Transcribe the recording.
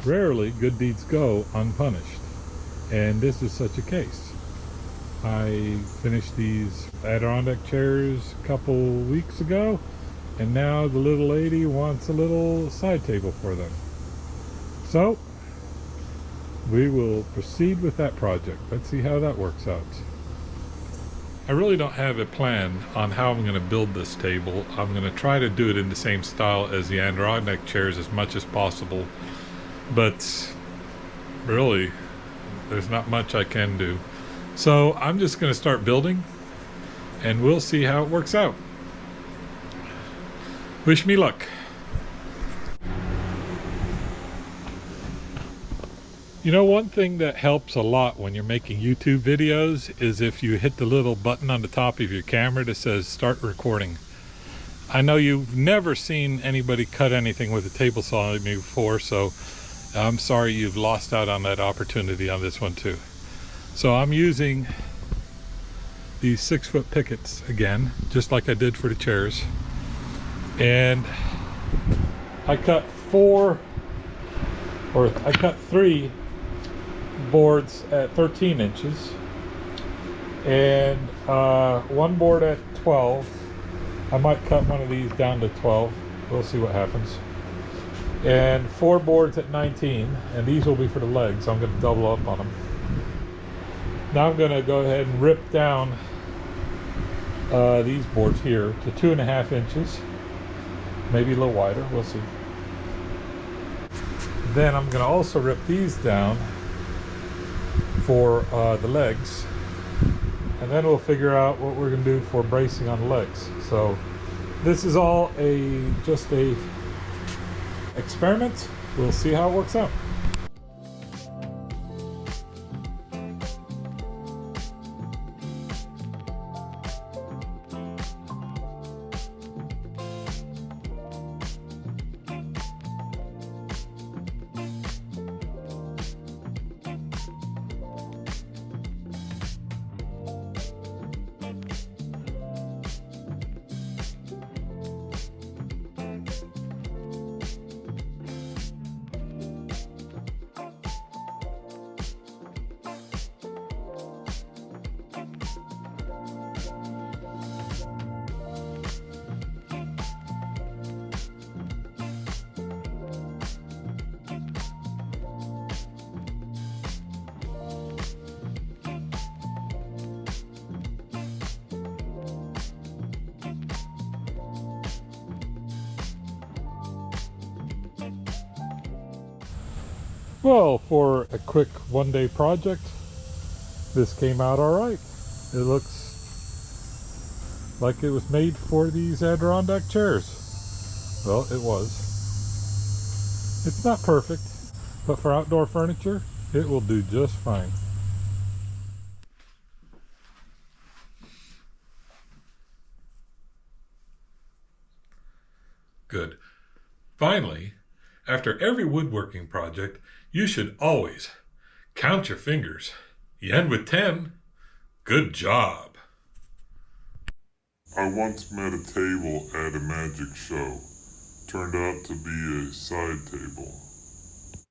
rarely good deeds go unpunished, and this is such a case. I finished these Adirondack chairs a couple weeks ago, and now the little lady wants a little side table for them. So we will proceed with that project. Let's see how that works out. I really don't have a plan on how I'm going to build this table. I'm going to try to do it in the same style as the Adirondack chairs as much as possible, but really there's not much I can do. So I'm just going to start building and we'll see how it works out. Wish me luck. You know, one thing that helps a lot when you're making YouTube videos is if you hit the little button on the top of your camera that says start recording. I know you've never seen anybody cut anything with a table saw like me before, so I'm sorry you've lost out on that opportunity on this one too. So I'm using these 6-foot pickets again, just like I did for the chairs. And I cut 3 boards at 13 inches and 1 board at 12. I might cut one of these down to 12. We'll see what happens. And 4 boards at 19, and these will be for the legs. I'm going to double up on them. Now I'm going to go ahead and rip down these boards here to 2.5 inches, maybe a little wider, we'll see. Then I'm going to also rip these down for the legs, and then we'll figure out what we're going to do for bracing on the legs. So this is all just a experiment. We'll see how it works out. Well, for a quick one-day project, this came out all right. It looks like it was made for these Adirondack chairs. Well, it was. It's not perfect, but for outdoor furniture, it will do just fine. Good. Finally, after every woodworking project, you should always count your fingers. You end with 10. Good job. I once met a table at a magic show. Turned out to be a side table.